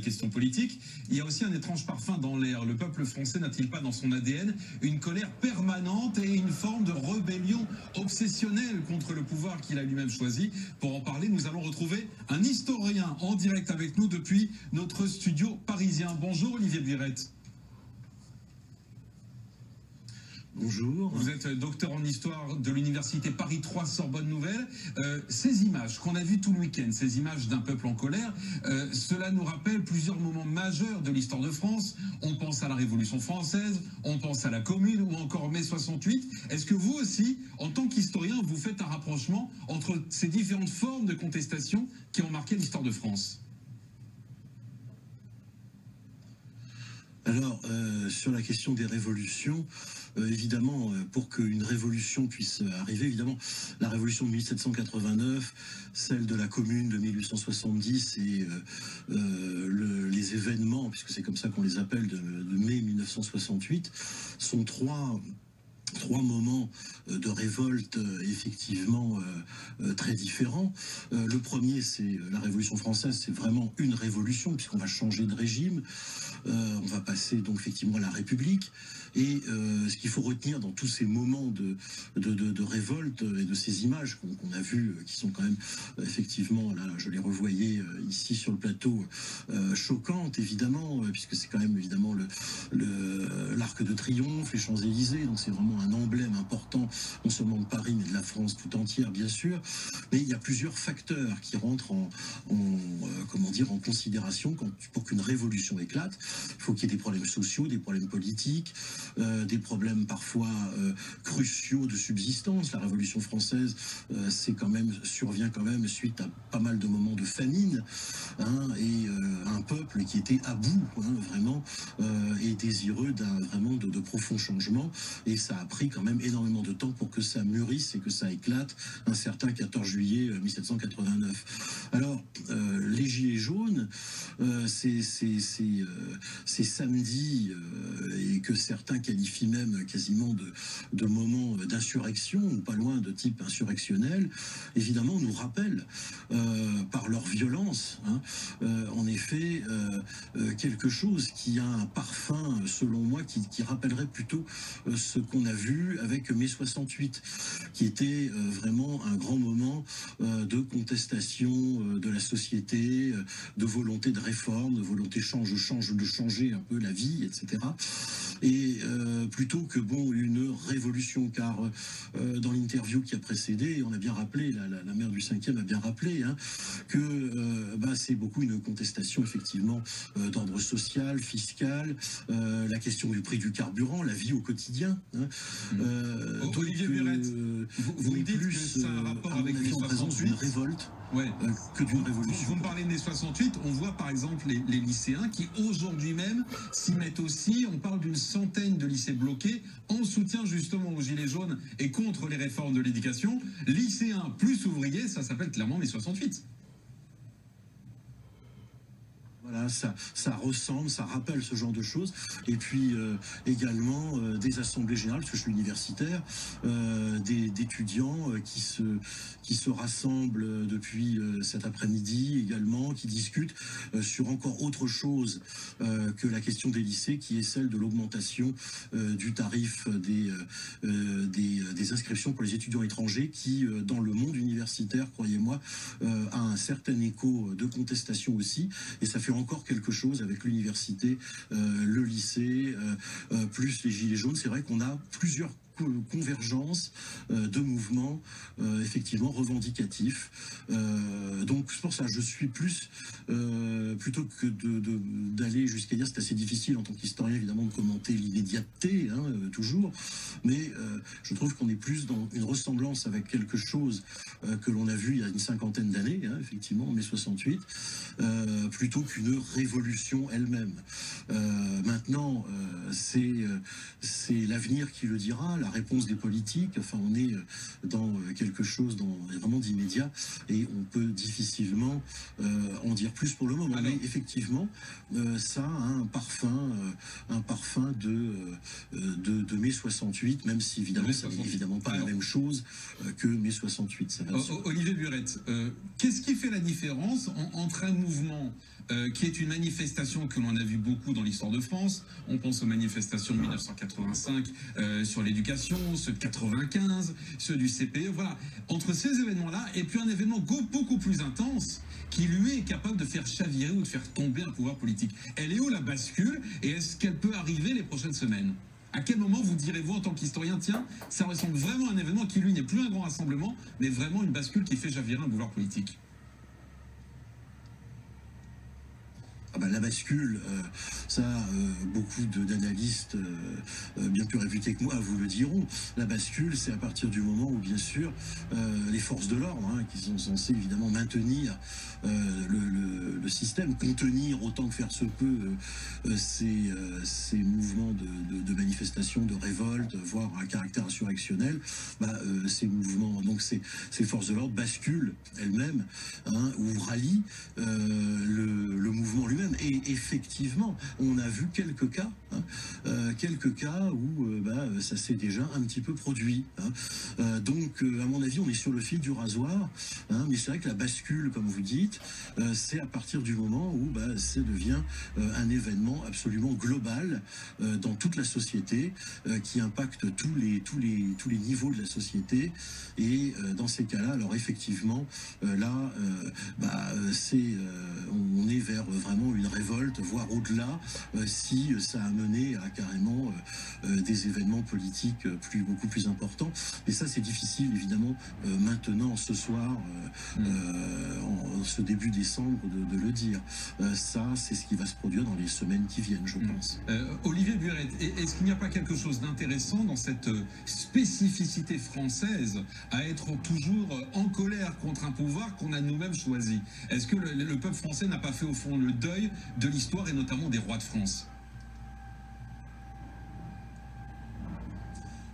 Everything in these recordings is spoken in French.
questions politiques. Il y a aussi un étrange parfum dans l'air. Le peuple français n'a-t-il pas dans son ADN une colère permanente et une forme de rébellion obsessionnelle contre le pouvoir qu'il a lui-même choisi? Pour en parler, nous allons retrouver un historien en direct avec nous depuis notre studio parisien. Bonjour Olivier Burette. Bonjour. Vous êtes docteur en histoire de l'université Paris 3 Sorbonne Nouvelle. Ces images qu'on a vues tout le week-end, ces images d'un peuple en colère, cela nous rappelle plusieurs moments majeurs de l'histoire de France. On pense à la Révolution française, on pense à la Commune ou encore mai 68. Est-ce que vous aussi, en tant qu'historien, vous faites un rapprochement entre ces différentes formes de contestation qui ont marqué l'histoire de France ? Alors, sur la question des révolutions, évidemment, pour qu'une révolution puisse arriver, évidemment, la révolution de 1789, celle de la Commune de 1870 et les événements, puisque c'est comme ça qu'on les appelle, de mai 1968, sont trois moments de révolte effectivement très différents. Le premier, c'est la Révolution française, c'est vraiment une révolution puisqu'on va changer de régime, on va passer donc effectivement à la République. Et ce qu'il faut retenir dans tous ces moments de révolte et de ces images qu'on a vues, qui sont quand même effectivement, là je les revoyais ici sur le plateau, choquantes évidemment, puisque c'est quand même évidemment l'Arc de Triomphe, les Champs-Élysées, donc c'est vraiment un emblème important, non seulement de Paris, mais de la France tout entière, bien sûr. Mais il y a plusieurs facteurs qui rentrent en considération pour qu'une révolution éclate. Il faut qu'il y ait des problèmes sociaux, des problèmes politiques, des problèmes parfois cruciaux de subsistance. La Révolution française survient quand même suite à pas mal de moments de famine, et un peuple qui était à bout, vraiment, et désireux de profonds changements. Et ça a pris quand même énormément de temps pour que ça mûrisse et que ça éclate un certain 14 juillet 1789. Alors, les Gilets jaunes, c'est samedi, et que certains qualifient même quasiment de moments d'insurrection, ou pas loin de type insurrectionnel, évidemment nous rappellent par leur violence, en effet, quelque chose qui a un parfum, selon moi, qui rappellerait plutôt ce qu'on a vu avec mai 68, qui était vraiment un grand moment de contestation de la société, de volonté de réforme, de volonté de changer un peu la vie, etc. Et plutôt que une révolution, car dans l'interview qui a précédé, on a bien rappelé, la maire du 5e a bien rappelé, que c'est beaucoup une contestation effectivement d'ordre social, fiscal, la question du prix du carburant, la vie au quotidien. Olivier Burette, vous me dites que ça a un rapport avec mai 68 d'une révolte, que d'une révolution. Vous me parlez de mai 68, on voit par exemple les lycéens qui aujourd'hui même s'y mettent aussi. On parle d'une centaine de lycées bloqués en soutien justement aux Gilets jaunes et contre les réformes de l'éducation. Lycéens plus ouvriers, ça s'appelle clairement mai 68. Voilà, ça ressemble, ça rappelle ce genre de choses. Et puis également des assemblées générales, parce que je suis universitaire, d'étudiants qui se rassemblent depuis cet après-midi également, qui discutent sur encore autre chose que la question des lycées, qui est celle de l'augmentation du tarif des inscriptions pour les étudiants étrangers, qui dans le monde universitaire, croyez-moi, a un certain écho de contestation aussi. Et ça fait encore quelque chose avec l'université, le lycée, plus les Gilets jaunes. C'est vrai qu'on a plusieurs convergence de mouvements effectivement revendicatifs. Donc c'est pour ça je suis plus plutôt que d'aller jusqu'à dire, c'est assez difficile en tant qu'historien évidemment de commenter l'immédiateté, toujours, mais je trouve qu'on est plus dans une ressemblance avec quelque chose que l'on a vu il y a une cinquantaine d'années, effectivement en mai 68, plutôt qu'une révolution elle-même. Maintenant c'est l'avenir qui le dira, la réponse des politiques. Enfin, on est dans quelque chose vraiment d'immédiat et on peut difficilement en dire plus pour le moment. Mais effectivement, ça a un parfum de mai 68, même si évidemment ça n'est évidemment pas la même chose que mai 68. Ça va Olivier Burette, qu'est-ce qui fait la différence entre un mouvement qui est une manifestation que l'on a vu beaucoup dans l'histoire de France. On pense aux manifestations de 1985 sur l'éducation, ceux de 95, ceux du CPE. Voilà, entre ces événements-là et puis un événement beaucoup plus intense qui lui est capable de faire chavirer ou de faire tomber un pouvoir politique. Elle est où la bascule et est-ce qu'elle peut arriver les prochaines semaines? À quel moment vous direz-vous en tant qu'historien, tiens, ça ressemble vraiment à un événement qui lui n'est plus un grand rassemblement, mais vraiment une bascule qui fait chavirer un pouvoir politique? Ah ben, la bascule, beaucoup d'analystes bien plus réputés que moi vous le diront. La bascule, c'est à partir du moment où, bien sûr, les forces de l'ordre, qui sont censées évidemment maintenir le système, contenir autant que faire se peut ces mouvements de manifestation, de révolte, voire à caractère insurrectionnel, ces mouvements, donc ces forces de l'ordre basculent elles-mêmes, ou rallient le mouvement lui-même. Et effectivement, on a vu quelques cas où ça s'est déjà un petit peu produit. Donc, à mon avis, on est sur le fil du rasoir. Mais c'est vrai que la bascule, comme vous dites, c'est à partir du moment où ça devient un événement absolument global dans toute la société, qui impacte tous les niveaux de la société. Et dans ces cas-là, alors effectivement, on est vers vraiment une révolte, voire au-delà, si ça a mené à carrément des événements politiques beaucoup plus importants. Mais ça, c'est difficile, évidemment, maintenant, ce soir, en ce début décembre, de le dire. Ça, c'est ce qui va se produire dans les semaines qui viennent, je pense. Olivier Buret, est-ce qu'il n'y a pas quelque chose d'intéressant dans cette spécificité française à être toujours en colère contre un pouvoir qu'on a nous-mêmes choisi? Est-ce que le peuple français n'a pas fait au fond le deuil de l'histoire et notamment des rois de France?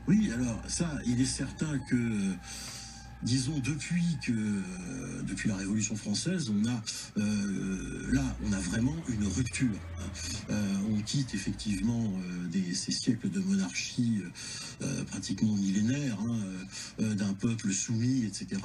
Oui, alors ça, il est certain que, disons, depuis la Révolution française, on a vraiment une rupture. On quitte effectivement ces siècles de monarchie pratiquement millénaires, d'un peuple soumis, etc.,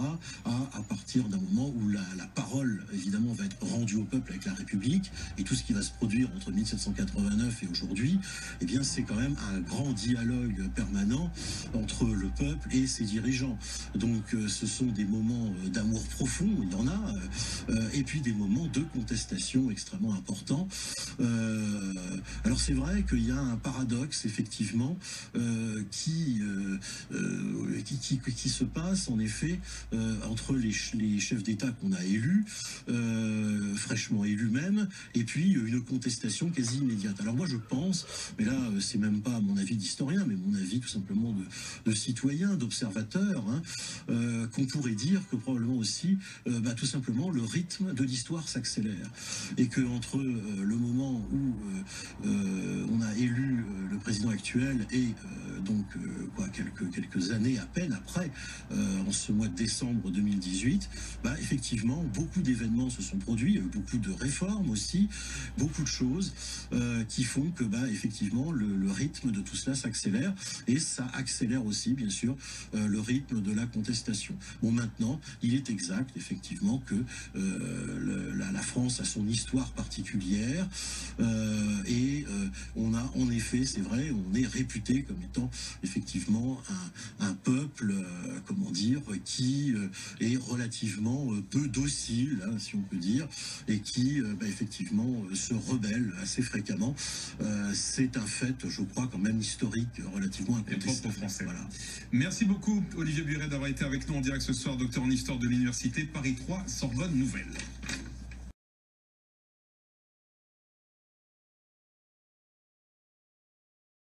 à partir d'un moment où la parole, évidemment, va être rendue au peuple avec la République, et tout ce qui va se produire entre 1789 et aujourd'hui, eh bien, c'est quand même un grand dialogue permanent entre le peuple et ses dirigeants. Donc, ce sont des moments d'amour profond, il y en a, et puis des moments de contestation extrêmement importants. Alors c'est vrai qu'il y a un paradoxe, effectivement, qui se passe, en effet, entre les chefs d'État qu'on a élus, fraîchement élus même, et puis une contestation quasi immédiate. Alors moi je pense, mais là c'est même pas mon avis d'historien, mais mon avis tout simplement de citoyen, d'observateur, qu'on pourrait dire que probablement aussi, tout simplement, le rythme de l'histoire s'accélère. Et que entre le moment où on a élu le président actuel et quelques années à peine après, en ce mois de décembre 2018, effectivement, beaucoup d'événements se sont produits, il y a eu beaucoup de réformes aussi, beaucoup de choses qui font que, effectivement, le rythme de tout cela s'accélère, et ça accélère aussi, bien sûr, le rythme de la contestation. Bon, maintenant, il est exact, effectivement, que la France a son histoire particulière, et on a, en effet, c'est vrai, on est réputé comme étant, effectivement, un peuple, comment dire, qui est relativement peu docile, si on peut dire, et qui, effectivement, se rebelle assez fréquemment. C'est un fait, je crois, quand même historique, relativement incontestable. Français. Voilà. Merci beaucoup, Olivier Buret, d'avoir été avec nous en direct ce soir, docteur en histoire de l'université Paris 3 Sorbonne Nouvelle.